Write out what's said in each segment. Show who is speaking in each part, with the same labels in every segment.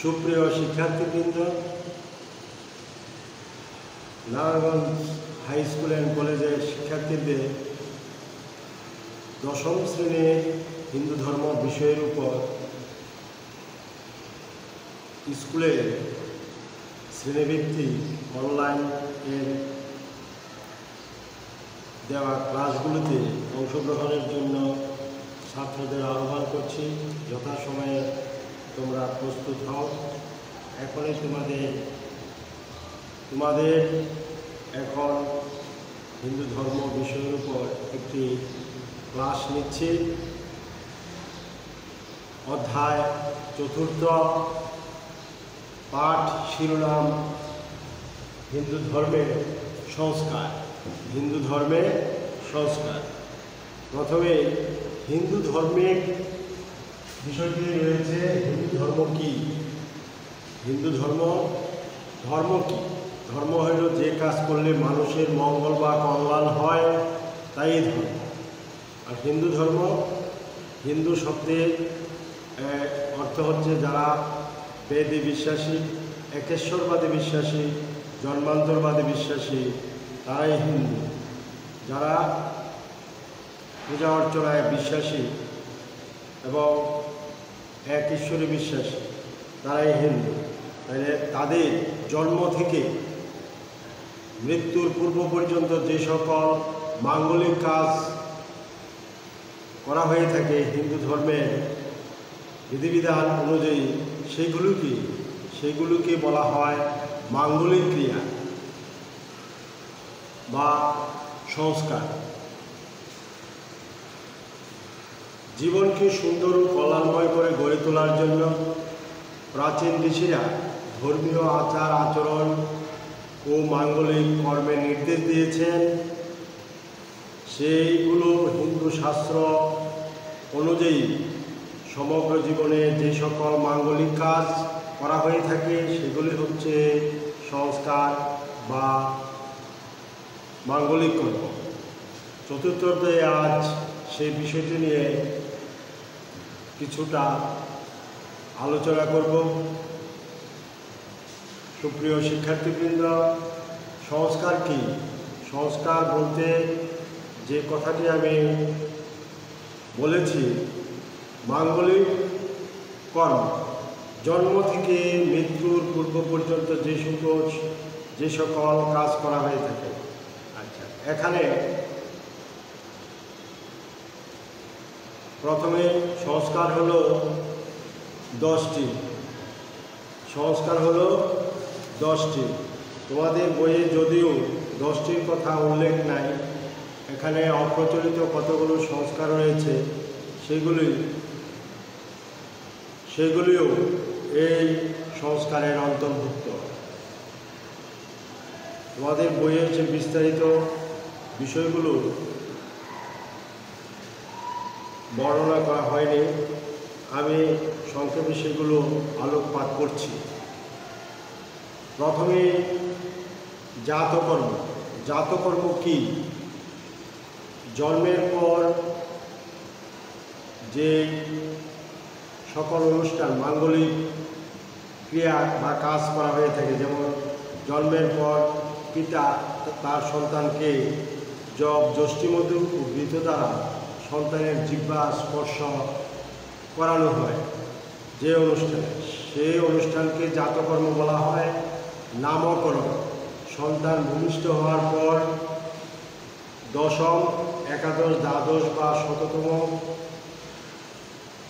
Speaker 1: সুপ্রিয় শিক্ষার্থীবৃন্দ, Narayanganj high school and কলেজের শিক্ষার্থীদের দশম শ্রেণীর হিন্দু ধর্ম বিষয়ের উপর স্কুলের শ্রেণীভিত্তিক অনলাইন এর দেওয়া ক্লাসগুলোতে অংশগ্রহণের জন্য ছাত্রদের আহ্বান করছি। যথাসময়ে তোমরা প্রস্তুত হও। এখনই তোমাদের এখন হিন্দু ধর্ম বিষয়ের উপর একটি ক্লাস নিচ্ছি। অধ্যায় চতুর্থ, পাঠ শিরোনাম হিন্দু ধর্মের সংস্কার। হিন্দু ধর্মের সংস্কার। প্রথমে হিন্দু ধর্মের বিষয়টি রয়েছে হিন্দু ধর্ম কি। হিন্দু ধর্ম কি? ধর্ম হল যে কাজ করলে মানুষের মঙ্গল বা কল্যাণ হয়, তাই ধর্ম। আর হিন্দু ধর্ম, হিন্দু শব্দের অর্থ হচ্ছে যারা বেদে বিশ্বাসী, একেশ্বরবাদে বিশ্বাসী, জন্মান্তরবাদে বিশ্বাসী, তারাই হিন্দু। যারা পূজা অর্চনায় বিশ্বাসী এবং এক ঈশ্বরে বিশ্বাসী, তারাই হিন্দু। তাহলে তাদের জন্ম থেকে মৃত্যুর পূর্ব পর্যন্ত যে সকল মাঙ্গলিক কাজ করা হয়ে থাকে হিন্দু ধর্মের বিধিবিধান অনুযায়ী, সেগুলোকে বলা হয় মাঙ্গলিক ক্রিয়া বা সংস্কার। জীবনকে সুন্দর ও কল্যাণময় করে গড়ে তোলার জন্য প্রাচীন ঋষিরা ধর্মীয় আচার আচরণ ও মাঙ্গলিক কর্মের নির্দেশ দিয়েছেন। সেইগুলো হিন্দু শাস্ত্র অনুযায়ী সমগ্র জীবনে যে সকল মাঙ্গলিক কাজ করা হয়ে থাকে সেগুলি হচ্ছে সংস্কার বা মাঙ্গলিক কর্ম। চতুর্থতে আজ সেই বিষয়টি নিয়ে কিছুটা আলোচনা করব। সুপ্রিয় শিক্ষার্থীবৃন্দ, সংস্কার কি? সংস্কার বলতে যে কথাটি আমি বলেছি, মাঙ্গলিক কর্ম, জন্ম থেকে মৃত্যুর পূর্ব পর্যন্ত যে সকল কাজ করা হয়ে থাকে। আচ্ছা, এখানে প্রথমে সংস্কার হলো 10টি। সংস্কার হলো 10টি। তোমাদের বইয়ে যদিও 10টির কথা উল্লেখ নাই, এখানে অপ্রচলিত কতগুলো সংস্কার রয়েছে, সেগুলিও এই সংস্কারের অন্তর্ভুক্ত। তোমাদের বইয়ের যে বিস্তারিত বিষয়গুলো বর্ণনা করা হয়নি, আমি সংক্ষেপে সেগুলো আলোকপাত করছি। প্রথমে জাতকর্ম। জাতকর্ম কি? জন্মের পর যে সকল অনুষ্ঠান মাঙ্গলিক ক্রিয়া বা কাজ করা হয়ে থাকে, যেমন জন্মের পর পিতা তার সন্তানকে জপ, যষ্টিমধু ও বৃদ্ধ দ্বারা সন্তানের জিহ্বা স্পর্শ করানো হয় যে অনুষ্ঠানে, সেই অনুষ্ঠানকে জাতকর্ম বলা হয়। নামকরণ, সন্তান ভূমিষ্ঠ হওয়ার পর দশম, একাদশ, দ্বাদশ বা শততম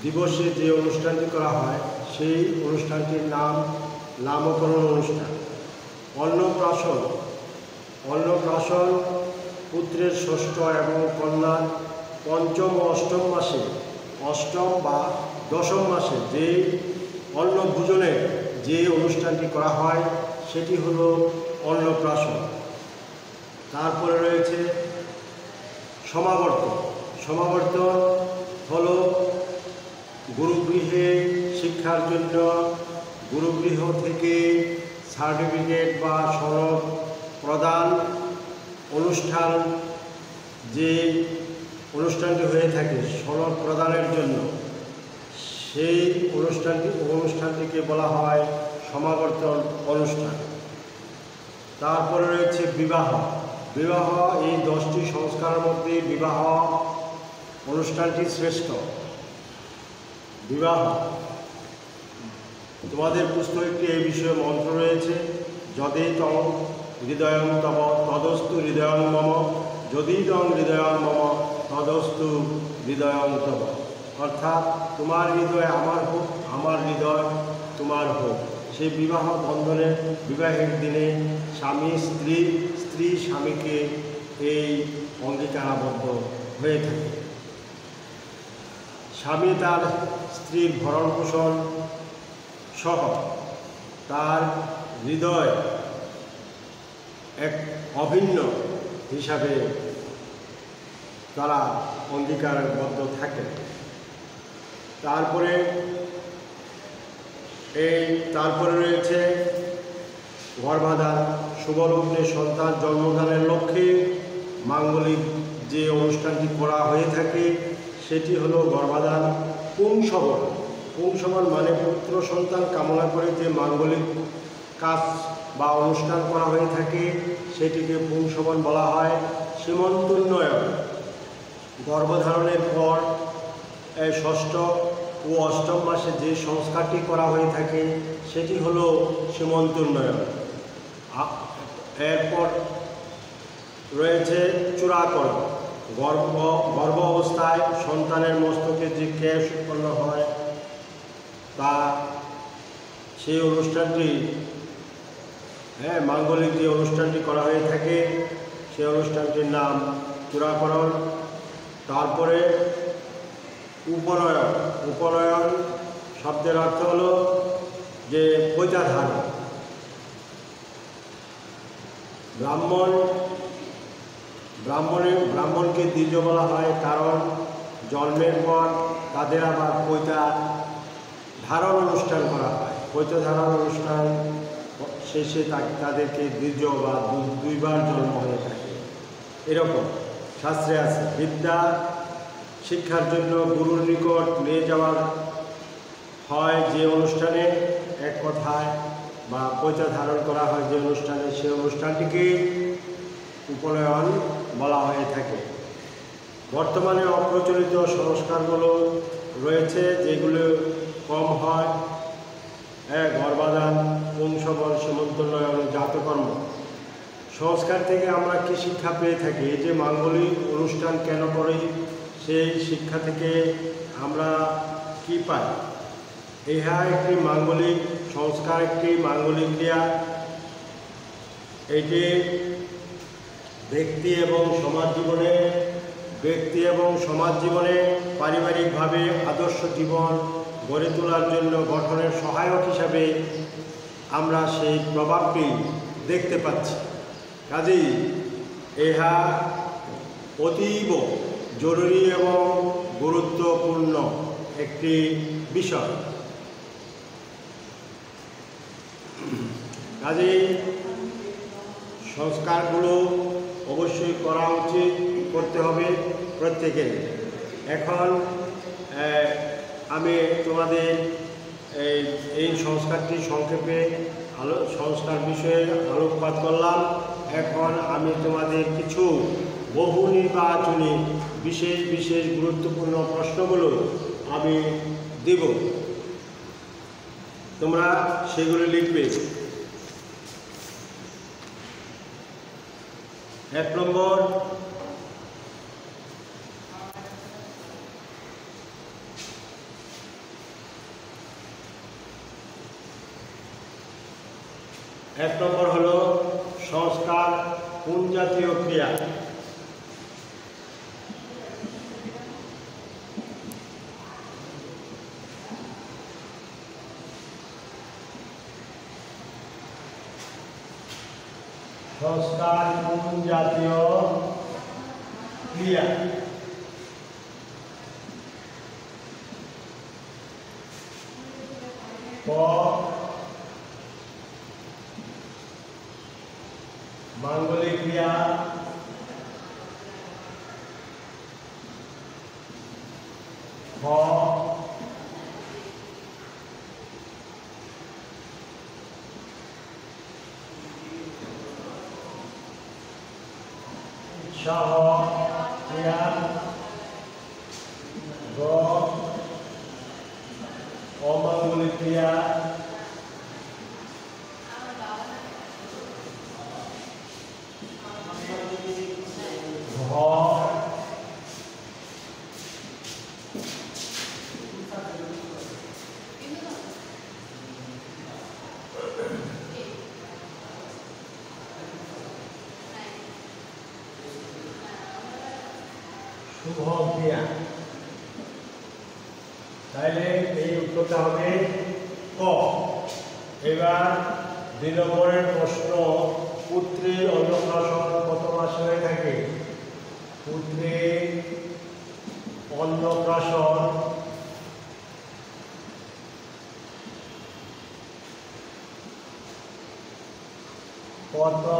Speaker 1: দিবসে যে অনুষ্ঠানটি করা হয় সেই অনুষ্ঠানটির নাম নামকরণ অনুষ্ঠান। অন্নপ্রাশন। অন্নপ্রাশন পুত্রের ষষ্ঠ এবং কন্যার পঞ্চম ও অষ্টম মাসে, অষ্টম বা দশম মাসে যে অন্নভোজনে যে অনুষ্ঠানটি করা হয় সেটি হলো অন্নপ্রাশন। তারপরে রয়েছে সমাবর্তন। সমাবর্তন হলো গুরুগৃহে শিক্ষার জন্য গুরুগৃহ থেকে সার্টিফিকেট বা সনদ প্রদান অনুষ্ঠান, যে অনুষ্ঠানটি হয়ে থাকে সনদ প্রদানের জন্য, সেই অনুষ্ঠানটিকে বলা হয় সমাবর্তন অনুষ্ঠান। তারপরে রয়েছে বিবাহ। বিবাহ, এই 10টি সংস্কারের মধ্যে বিবাহ অনুষ্ঠানটি শ্রেষ্ঠ। বিবাহ, তোমাদের পুস্তকে একটি এই বিষয়ে মন্ত্র রয়েছে, যদি তং হৃদয়ং তব তদস্তু হৃদয়ং মম, যদি তং হৃদয়ং মম তদস্তু হৃদয়ং তব। অর্থাৎ তোমার হৃদয় আমার হোক, আমার হৃদয় তোমার হোক। সেই বিবাহ বন্ধনে, বিবাহের দিনে স্বামী স্ত্রী, স্ত্রী স্বামীকে এই অঙ্গীকারাবদ্ধ হয়ে থাকে। স্বামী তার স্ত্রীর ভরণ পোষণ সহ তার হৃদয় এক অভিন্ন হিসাবে তারা অঙ্গীকারবদ্ধ থাকে। তারপরে রয়েছে গর্ভাধান। শুভলগ্নে সন্তান জন্মদানের লক্ষ্যে মাঙ্গলিক যে অনুষ্ঠানটি করা হয়ে থাকে সেটি হলো গর্ভাধান। পুংসবন। পুংসবন মানে পুত্র সন্তান কামনা করে যে মাঙ্গলিক কাজ বা অনুষ্ঠান করা হয়ে থাকে সেটিকে পুংসবন বলা হয়। সীমন্তোন্নয়ন, গর্ভধারণের পর ষষ্ঠ ও অষ্টম মাসে যে সংস্কারটি করা হয়ে থাকে সেটি হলো সীমন্তোন্নয়ন। এরপর রয়েছে চূড়াকরণ। গর্ভ অবস্থায় সন্তানের মস্তকে যে কেশ উৎপন্ন হয় তা সেই অনুষ্ঠানটি মাঙ্গলিক যে অনুষ্ঠানটি করা হয়ে থাকে সেই অনুষ্ঠানটির নাম চূড়াকরণ। তারপরে উপনয়ন। উপনয়ন শব্দের অর্থ হলো যে পৈতাধান। ব্রাহ্মণকে দ্বিজ বলা হয়, কারণ জন্মের পর তাদের আবার পৈতা ধারণ অনুষ্ঠান করা হয়। পৈতা ধারণ অনুষ্ঠান শেষে তাদেরকে দ্বিজ বা দুইবার জন্ম হয়ে থাকে। এরকম শাস্ত্রে আছে। বিদ্যা শিক্ষার জন্য গুরুর নিকট নিয়ে যাওয়ার হয় যে অনুষ্ঠানে, এক কথায় বা পৈতা ধারণ করা হয় যে অনুষ্ঠানে, সেই অনুষ্ঠানটিকে উপনয়ন বলা হয়ে থাকে। বর্তমানে অপ্রচলিত সংস্কারগুলো রয়েছে যেগুলো কম হয়, গর্ভাধান, পুংসবন, সীমন্তোন্নয়ন, জাতকর্ম। সংস্কার থেকে আমরা কি শিক্ষা পেয়ে থাকি? এই যে মাঙ্গলিক অনুষ্ঠান কেন করি, সেই শিক্ষা থেকে আমরা কি পাই? ইহা একটি মাঙ্গলিক সংস্কার, একটি মাঙ্গলিক ক্রিয়া। এটি ব্যক্তি এবং সমাজ জীবনে পারিবারিকভাবে আদর্শ জীবন গড়ে তোলার জন্য গঠনের সহায়ক হিসাবে আমরা সেই প্রভাবটি দেখতে পাচ্ছি। কাজেই ইহা অতীব জরুরি এবং গুরুত্বপূর্ণ একটি বিষয়। কাজেই সংস্কারগুলো অবশ্যই করা উচিত, করতে হবে প্রত্যেকের। এখন আমি তোমাদের এই সংস্কারটি সংক্ষেপে সংস্কার বিষয়ে আলোকপাত করলাম। এখন আমি তোমাদের কিছু বহু নির্বাচনী বিশেষ গুরুত্বপূর্ণ প্রশ্নগুলো আমি দেব, তোমরা সেগুলো লিখবে। 1 নম্বর, হলো সংস্কার কোন জাতীয় ক্রিয়া? সংস্কার কোন জাতীয় ক্রিয়া? ক মাঙ্গলিক ক্রিয়া, খ সহ ক্রিয়া গ অমাঙ্গলিক ক্রিয়া ঘ শুভ ক্রিয়া। তাহলে এই উত্তরটা হবে ক। এবার 2 নম্বরের প্রশ্ন, পুত্রের অন্নপ্রাশন কত মাসে হয়ে থাকে? পুত্রের অন্নপ্রাশন কততম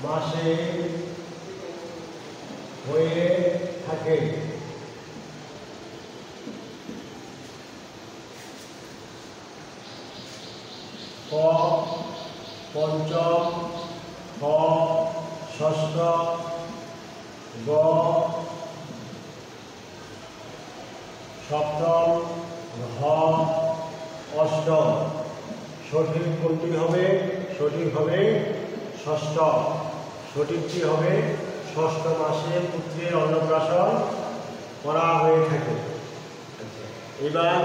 Speaker 1: মাসে হয়ে থাকে? ক পঞ্চম, খ ষষ্ঠ, গ সপ্তম, ঘ অষ্টম। সঠিক কোনটি হবে? সঠিক হবে ষষ্ঠ। সঠিকটি হবে ষষ্ঠ মাসে পুত্রের অন্নপ্রাশন করা হয়ে থাকে। এবার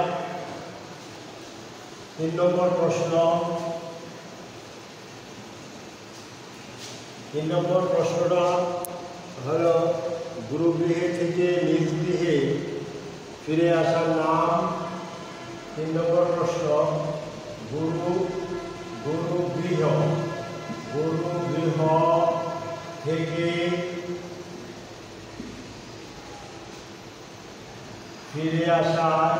Speaker 1: 3 নম্বর প্রশ্ন। 3 নম্বর প্রশ্নটা হলো, গুরুগৃহে থেকে নিজ গৃহে ফিরে আসার নাম। 3 নম্বর প্রশ্ন, গুরুগৃহ থেকে ফিরে আসার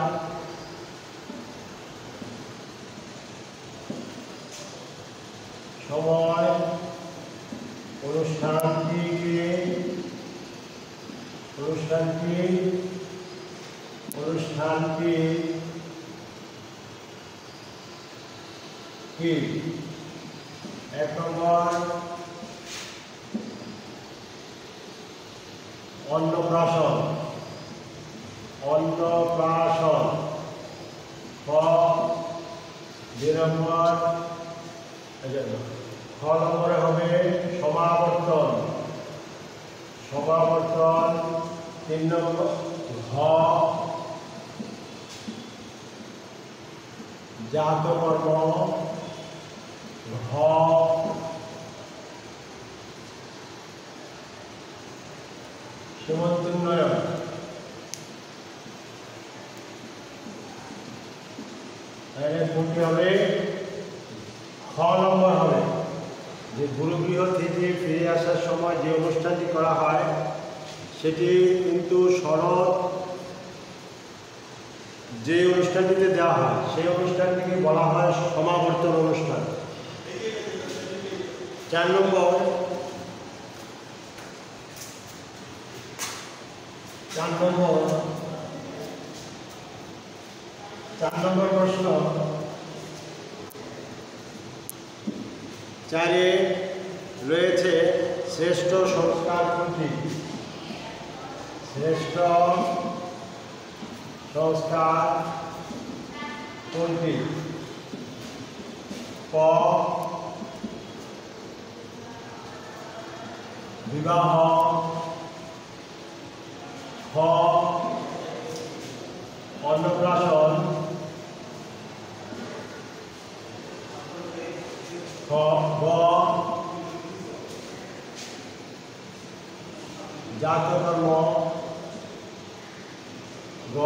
Speaker 1: সময় অনুষ্ঠানটি কি? 1 নম্বর অন্নপ্রাশন। খ 2 নম্বর, খ নম্বরে হবে সমাবর্তন। 3 নম্বর ঘ জাতকর্ম, ঘ সীমন্তোন্নয়ন। তাহলে কোনটি হবে? খ নম্বর হবে, যে গুরুগৃহ থেকে ফিরে আসার সময় যে অনুষ্ঠানটি করা হয় সেটি কিন্তু শরৎ যে অনুষ্ঠানটিতে দেওয়া হয় সেই অনুষ্ঠানটিকে বলা হয় সমাবর্তন অনুষ্ঠান। 4 নম্বর প্রশ্ন। 4-এ রয়েছে শ্রেষ্ঠ সংস্কার কোনটি? শ্রেষ্ঠ সংস্কার কোনটি? ক বিবাহ, খ অন্নপ্রাশন, গ জাতকর্ম, গ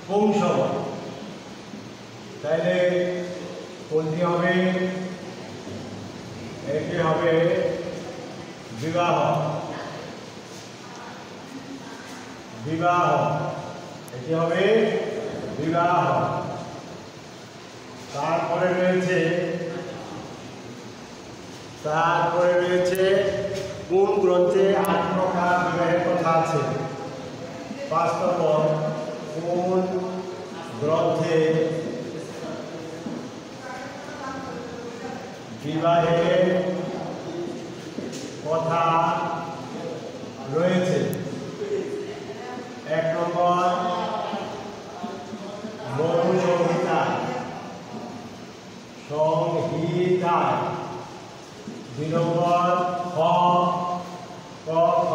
Speaker 1: কৌশল। তাইলে কোনটি হবে? এটি হবে বিবাহ। এটি হবে বিবাহ। তারপরে রয়েছে কোন গ্রন্থে 8 প্রকার বিবাহের কথা আছে? 5 নম্বর, কোন গ্রন্থে বিবাহের কথা রয়েছে। 1 নম্বর মনু সংহিতায় 2 নম্বর খ ক খ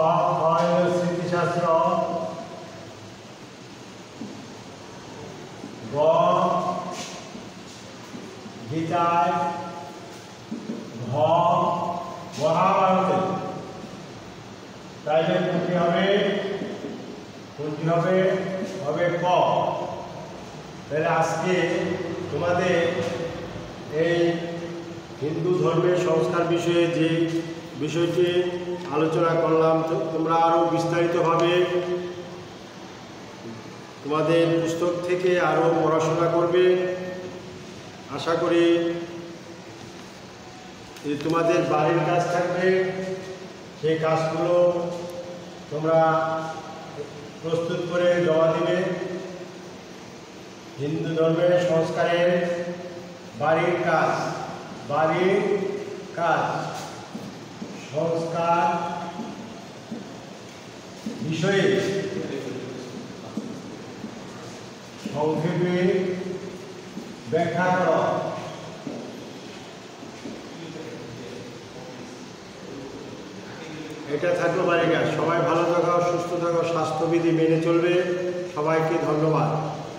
Speaker 1: স্মৃতিশাস্ত্র, গ গীতায়, ঘ মহাভারতে। তাইলে কোনটি হবে? হবে ক। তাহলে আজকে তোমাদের এই হিন্দু ধর্মের সংস্কার বিষয়ে যে বিষয়টি আলোচনা করলাম, তোমরা আরও বিস্তারিতভাবে তোমাদের পুস্তক থেকে আরও পড়াশোনা করবে। আশা করি তোমাদের বাড়ির কাজ থাকবে, সেই কাজগুলো তোমরা প্রস্তুত করে জমা দিবে। হিন্দু ধর্মের সংস্কারের বাড়ির কাজ সংস্কার বিষয়ে সংক্ষেপে ব্যাখ্যা করো। এটা থাকলো বাড়ির কাজ। সবাই ভালো থাকো, সুস্থ থাকো, স্বাস্থ্যবিধি মেনে চলবে। সবাইকে ধন্যবাদ।